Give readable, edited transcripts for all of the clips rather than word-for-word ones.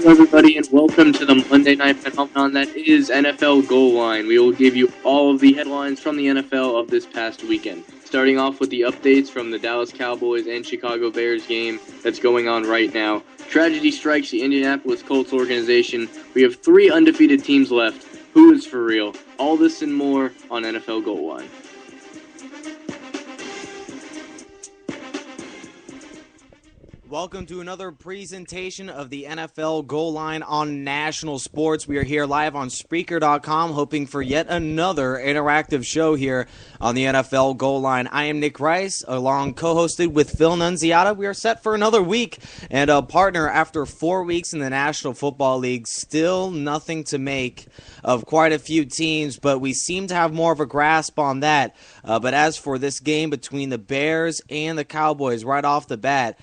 everybody, and welcome to the Monday Night Phenomenon that is NFL Goal Line. We will give you all of the headlines from the NFL of this past weekend. Starting off with the updates from the Dallas Cowboys and Chicago Bears game that's going on right now. Tragedy strikes the Indianapolis Colts organization. We have 3 undefeated teams left. Who is for real? All this and more on NFL Goal Line. Welcome to another presentation of the NFL Goal Line on National Sports. We are here live on Spreaker.com, hoping for yet another interactive show here on the NFL Goal Line. I am Nick Rice, along co-hosted with Phil Nunziata. We are set for another week, and a partner after 4 weeks in the National Football League. Still nothing to make of quite a few teams, but we seem to have more of a grasp on that. But as for this game between the Bears and the Cowboys, right off the bat,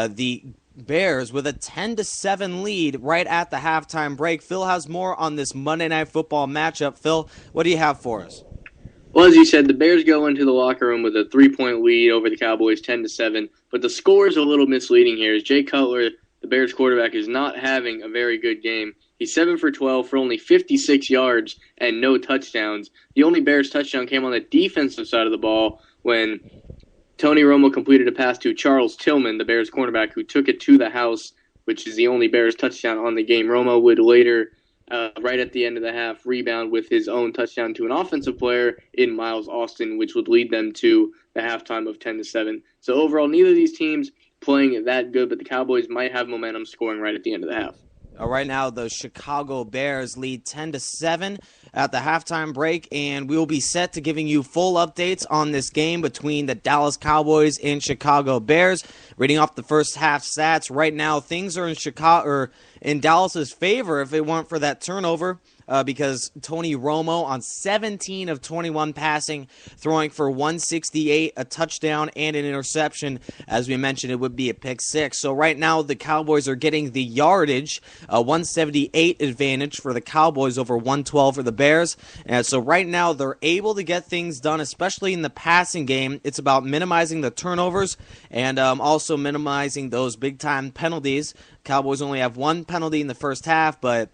the Bears with a 10-7 lead right at the halftime break. Phil has more on this Monday Night Football matchup. Phil, what do you have for us? Well, as you said, the Bears go into the locker room with a 3-point lead over the Cowboys, 10-7. But the score is a little misleading here, as Jay Cutler, the Bears quarterback, is not having a very good game. He's 7 for 12 for only 56 yards and no touchdowns. The only Bears touchdown came on the defensive side of the ball when Tony Romo completed a pass to Charles Tillman, the Bears cornerback, who took it to the house, which is the only Bears touchdown on the game. Romo would later, right at the end of the half, rebound with his own touchdown to an offensive player in Miles Austin, which would lead them to the halftime of 10-7. So overall, neither of these teams playing that good, but the Cowboys might have momentum scoring right at the end of the half. Right now, the Chicago Bears lead 10-7 at the halftime break, and we will be set to giving you full updates on this game between the Dallas Cowboys and Chicago Bears. Reading off the first half stats, right now things are in Dallas's favor if it weren't for that turnover. Because Tony Romo on 17 of 21 passing, throwing for 168, a touchdown, and an interception. As we mentioned, it would be a pick six. So right now, the Cowboys are getting the yardage, 178 advantage for the Cowboys over 112 for the Bears. And so right now, they're able to get things done, especially in the passing game. It's about minimizing the turnovers and also minimizing those big-time penalties. Cowboys only have 1 penalty in the first half, but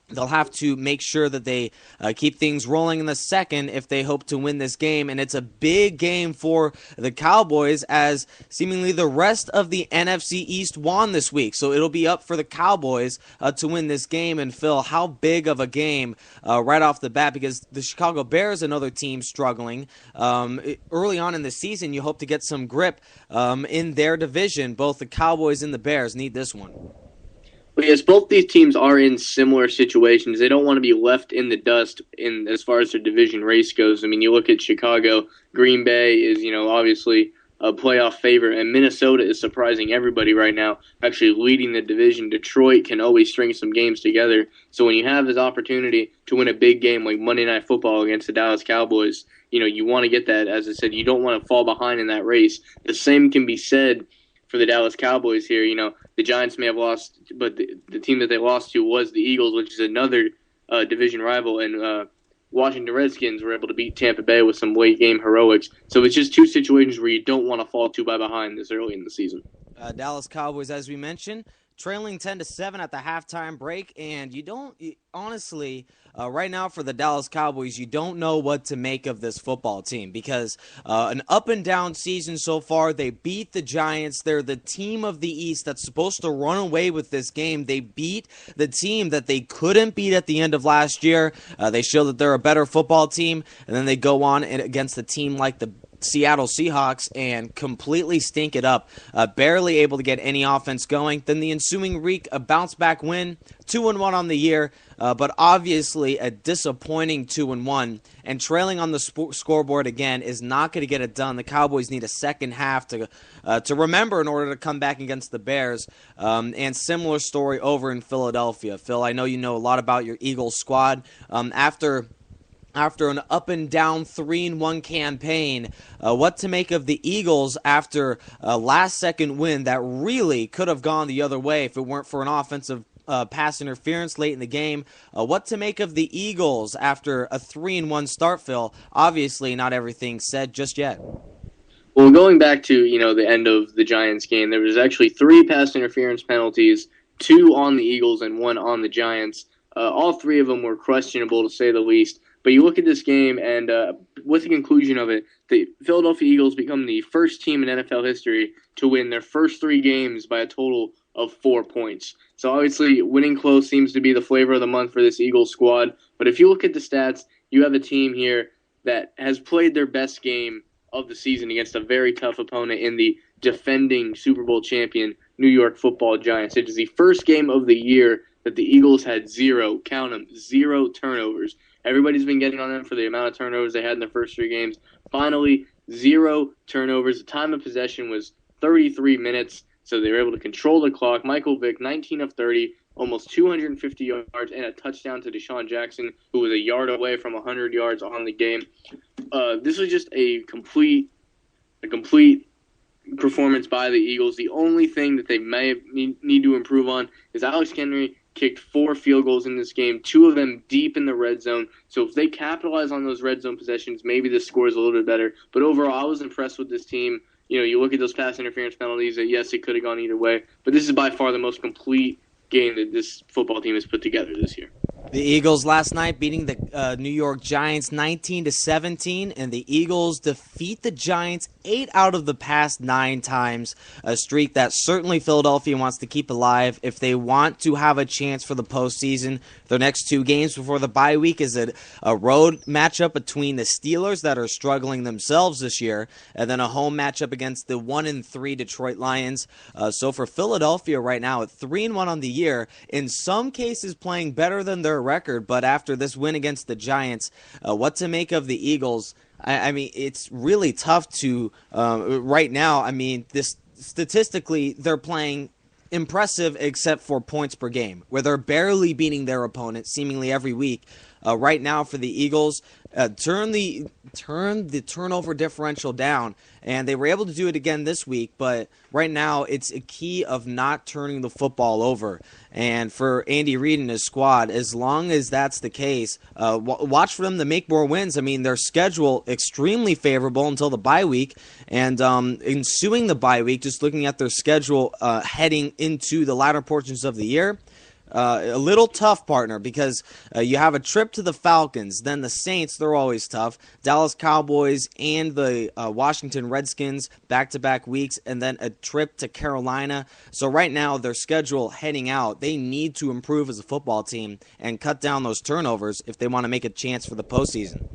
they'll have to make sure that they keep things rolling in the second if they hope to win this game. And it's a big game for the Cowboys as seemingly the rest of the NFC East won this week. So it'll be up for the Cowboys to win this game. And Phil, how big of a game right off the bat? Because the Chicago Bears, another team struggling. Early on in the season, you hope to get some grip in their division. Both the Cowboys and the Bears need this one. Well, yes, both these teams are in similar situations. They don't want to be left in the dust as far as their division race goes. I mean, you look at Chicago, Green Bay is, obviously a playoff favorite, and Minnesota is surprising everybody right now, actually leading the division. Detroit can always string some games together. So when you have this opportunity to win a big game like Monday Night Football against the Dallas Cowboys, you want to get that. As I said, you don't want to fall behind in that race. The same can be said for the Dallas Cowboys here. The Giants may have lost, but the team that they lost to was the Eagles, which is another division rival, and Washington Redskins were able to beat Tampa Bay with some late game heroics. So it's just 2 situations where you don't want to fall too far behind this early in the season. Dallas Cowboys, as we mentioned, trailing 10-7 at the halftime break, and honestly, right now for the Dallas Cowboys, you don't know what to make of this football team because an up and down season so far. They beat the Giants. They're the team of the East that's supposed to run away with this game. They beat the team that they couldn't beat at the end of last year. They show that they're a better football team, and then they go on against a team like the Seattle Seahawks and completely stink it up, barely able to get any offense going. Then the ensuing week, a bounce-back win, 2-1 on the year, but obviously a disappointing 2-1. And trailing on the scoreboard again is not going to get it done. The Cowboys need a second half to remember in order to come back against the Bears. And similar story over in Philadelphia. Phil, I know you know a lot about your Eagles squad. After an up-and-down 3-1 campaign, what to make of the Eagles after a last-second win that really could have gone the other way if it weren't for an offensive pass interference late in the game. What to make of the Eagles after a 3-1 start, Phil? Obviously, not everything said just yet. Well, going back to, the end of the Giants game, there was actually 3 pass interference penalties, 2 on the Eagles and 1 on the Giants. All 3 of them were questionable, to say the least. But you look at this game, and with the conclusion of it, the Philadelphia Eagles become the first team in NFL history to win their first 3 games by a total of 4 points. So obviously, winning close seems to be the flavor of the month for this Eagles squad. But if you look at the stats, you have a team here that has played their best game of the season against a very tough opponent in the defending Super Bowl champion New York Football Giants. It is the first game of the year that the Eagles had 0 turnovers. Everybody's been getting on them for the amount of turnovers they had in their first 3 games. Finally, 0 turnovers. The time of possession was 33 minutes, so they were able to control the clock. Michael Vick, 19 of 30, almost 250 yards, and a touchdown to Deshaun Jackson, who was a yard away from 100 yards on the game. This was just a complete performance by the Eagles. The only thing that they may need to improve on is Alex Henry kicked 4 field goals in this game, 2 of them deep in the red zone. So if they capitalize on those red zone possessions, maybe the score is a little bit better. But overall, I was impressed with this team. You know, you look at those pass interference penalties, that yes, it could have gone either way. But this is by far the most complete game that this football team has put together this year. The Eagles last night beating the New York Giants 19-17, and the Eagles defeat the Giants 8 out of the past 9 times, a streak that certainly Philadelphia wants to keep alive if they want to have a chance for the postseason. Their next 2 games before the bye week is a road matchup between the Steelers that are struggling themselves this year, and then a home matchup against the 1-3 Detroit Lions. So for Philadelphia right now at 3-1 on the year, in some cases playing better than their record, but after this win against the Giants, what to make of the Eagles? I mean, it's really tough to right now. I mean, this statistically, they're playing impressive except for points per game, where they're barely beating their opponent seemingly every week. Right now for the Eagles, turn the turnover differential down, and they were able to do it again this week. But right now, it's a key of not turning the football over. And for Andy Reid and his squad, as long as that's the case, watch for them to make more wins. I mean, their schedule extremely favorable until the bye week, and ensuing the bye week, just looking at their schedule heading into the latter portions of the year. A little tough, partner, because you have a trip to the Falcons, then the Saints, they're always tough, Dallas Cowboys and the Washington Redskins back-to-back weeks, and then a trip to Carolina. So right now, their schedule heading out, they need to improve as a football team and cut down those turnovers if they want to make a chance for the postseason.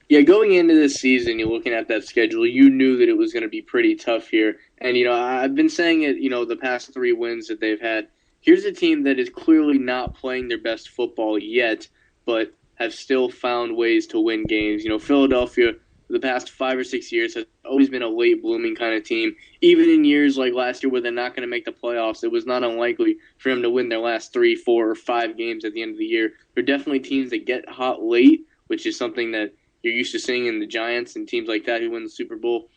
Yeah, going into this season, you're looking at that schedule, you knew that it was going to be pretty tough here. And, you know, I've been saying it, you know, the past 3 wins that they've had. Here's a team that is clearly not playing their best football yet, but have still found ways to win games. You know, Philadelphia, the past 5 or 6 years, has always been a late blooming kind of team. Even in years like last year where they're not going to make the playoffs, it was not unlikely for them to win their last 3, 4, or 5 games at the end of the year. They're definitely teams that get hot late, which is something that you're used to seeing in the Giants and teams like that who win the Super Bowl.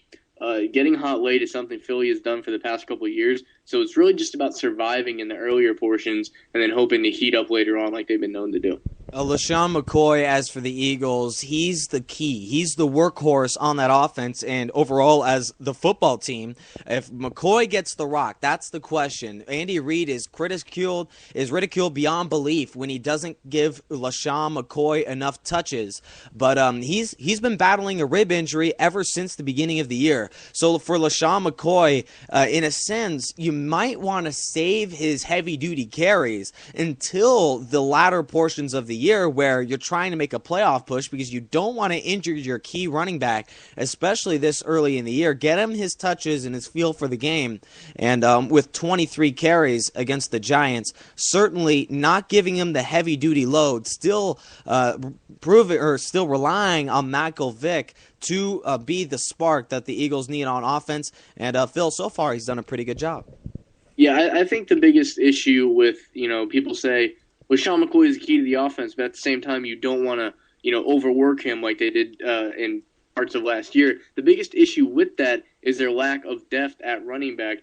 Getting hot late is something Philly has done for the past couple of years, so it's really just about surviving in the earlier portions and then hoping to heat up later on like they've been known to do. LaShawn McCoy, as for the Eagles, he's the key. He's the workhorse on that offense, and overall as the football team, if McCoy gets the rock, that's the question. Andy Reid is ridiculed beyond belief when he doesn't give LaShawn McCoy enough touches. But he's been battling a rib injury ever since the beginning of the year. So for LaShawn McCoy, in a sense, you might want to save his heavy-duty carries until the latter portions of the year where you're trying to make a playoff push because you don't want to injure your key running back, especially this early in the year. Get him his touches and his feel for the game. And with 23 carries against the Giants, certainly not giving him the heavy-duty load, still still relying on Michael Vick to be the spark that the Eagles need on offense. And Phil, so far, he's done a pretty good job. Yeah, I think the biggest issue with, you know, people say, well, Sean McCoy is the key to the offense, but at the same time, you don't want to, you know, overwork him like they did in parts of last year. The biggest issue with that is their lack of depth at running back.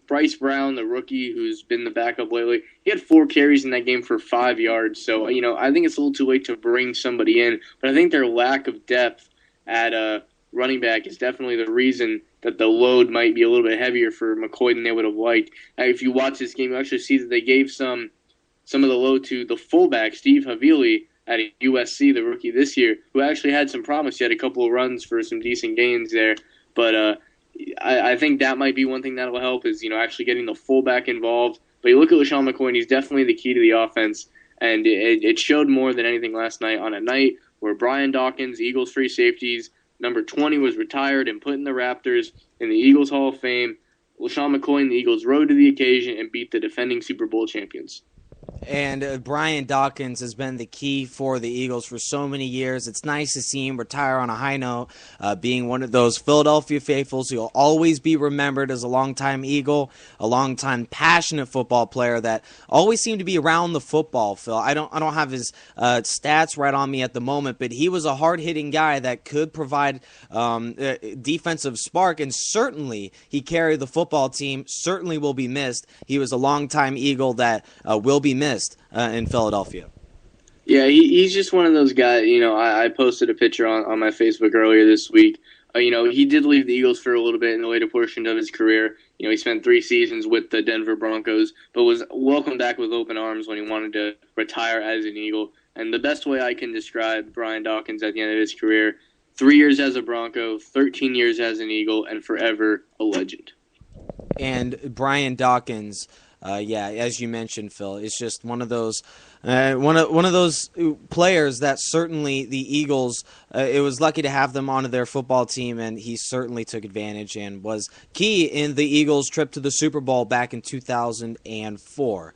Bryce Brown, the rookie who's been the backup lately, he had 4 carries in that game for 5 yards. So, you know, I think it's a little too late to bring somebody in, but I think their lack of depth at running back is definitely the reason that the load might be a little bit heavier for McCoy than they would have liked. If you watch this game, you actually see that they gave some of the load to the fullback, Steve Havili, at USC, the rookie this year, who actually had some promise. He had a couple of runs for some decent gains there. But I think that might be one thing that will help is, actually getting the fullback involved. But you look at LaShawn McCoy, and he's definitely the key to the offense. And it showed more than anything last night on a night where Brian Dawkins, Eagles free safeties, number 20, was retired and put in the Raptors in the Eagles Hall of Fame. LaShawn McCoy and the Eagles rode to the occasion and beat the defending Super Bowl champions. And Brian Dawkins has been the key for the Eagles for so many years. It's nice to see him retire on a high note, being one of those Philadelphia faithfuls who will always be remembered as a longtime Eagle, a longtime passionate football player that always seemed to be around the football, Phil. I don't have his stats right on me at the moment, but he was a hard-hitting guy that could provide defensive spark, and certainly he carried the football team, certainly will be missed. He was a longtime Eagle that will be missed in Philadelphia. Yeah, he's just one of those guys. I posted a picture on my Facebook earlier this week. He did leave the Eagles for a little bit in the later portion of his career. He spent 3 seasons with the Denver Broncos, but was welcomed back with open arms when he wanted to retire as an Eagle. And the best way I can describe Brian Dawkins at the end of his career, 3 years as a Bronco, 13 years as an Eagle, and forever a legend. And Brian Dawkins, as you mentioned, Phil, it's just one of those players that certainly the Eagles, it was lucky to have them onto their football team, and he certainly took advantage and was key in the Eagles' trip to the Super Bowl back in 2004.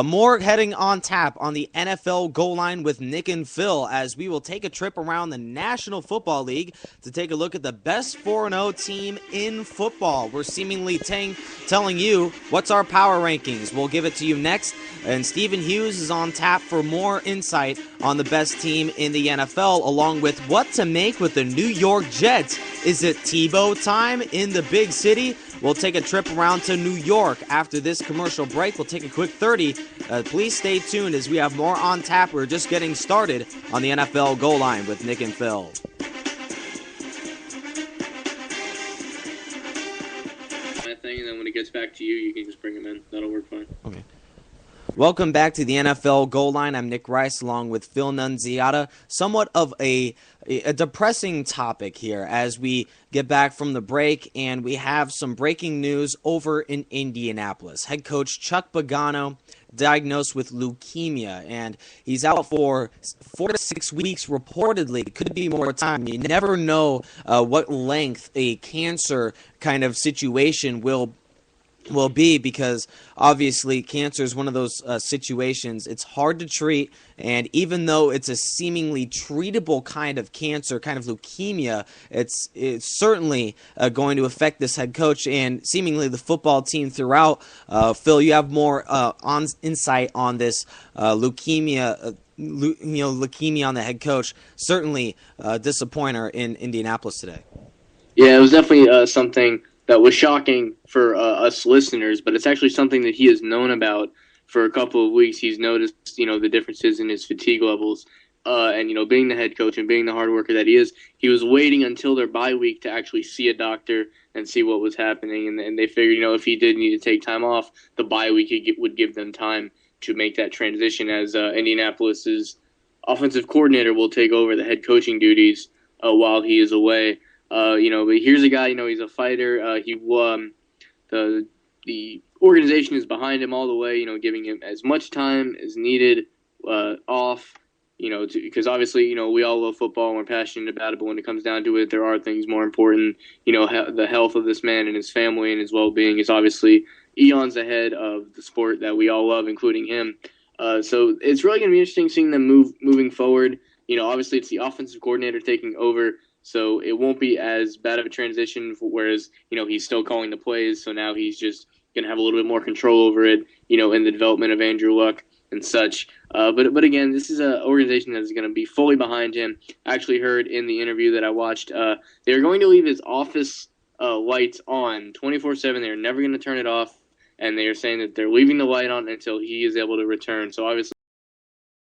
More heading on tap on the NFL goal line with Nick and Phil, as we will take a trip around the National Football League to take a look at the best 4-0 team in football. We're seemingly telling you what's our power rankings. We'll give it to you next, and Stephen Hughes is on tap for more insight on the best team in the NFL, along with what to make with the New York Jets. Is it Tebow time in the big city? We'll take a trip around to New York after this commercial break. We'll take a quick 30. Please stay tuned as we have more on tap. We're just getting started on the NFL goal line with Nick and Phil. My thing, and then when it gets back to you, you can just bring him in. That'll work fine. Okay. Welcome back to the NFL Goal Line. I'm Nick Rice along with Phil Nunziata. Somewhat of a depressing topic here as we get back from the break, and we have some breaking news over in Indianapolis. Head coach Chuck Pagano diagnosed with leukemia, and he's out for 4 to 6 weeks reportedly. It could be more time. You never know what length a cancer kind of situation will be, because obviously cancer is one of those situations. It's hard to treat, and even though it's a seemingly treatable kind of cancer, kind of leukemia, it's certainly going to affect this head coach and seemingly the football team throughout. Phil, you have more insight on this leukemia. Leukemia on the head coach. Certainly a disappointer in Indianapolis today. Yeah, it was definitely something that was shocking for us listeners, but it's actually something that he has known about for a couple of weeks. He's noticed, the differences in his fatigue levels, and being the head coach and being the hard worker that he is, he was waiting until their bye week to actually see a doctor and see what was happening. And they figured, if he did need to take time off, the bye week would give them time to make that transition, as Indianapolis's offensive coordinator will take over the head coaching duties while he is away. But here's a guy, he's a fighter. The organization is behind him all the way, giving him as much time as needed off, because obviously, we all love football and we're passionate about it, but when it comes down to it, there are things more important. The health of this man and his family and his well-being is obviously eons ahead of the sport that we all love, including him. So it's really going to be interesting seeing them moving forward. Obviously it's the offensive coordinator taking over, so it won't be as bad of a transition, whereas, he's still calling the plays, so now he's just going to have a little bit more control over it, in the development of Andrew Luck and such. But again, this is an organization that is going to be fully behind him. I actually heard in the interview that I watched, they're going to leave his office lights on 24/7. They're never going to turn it off, and they are saying that they're leaving the light on until he is able to return. So obviously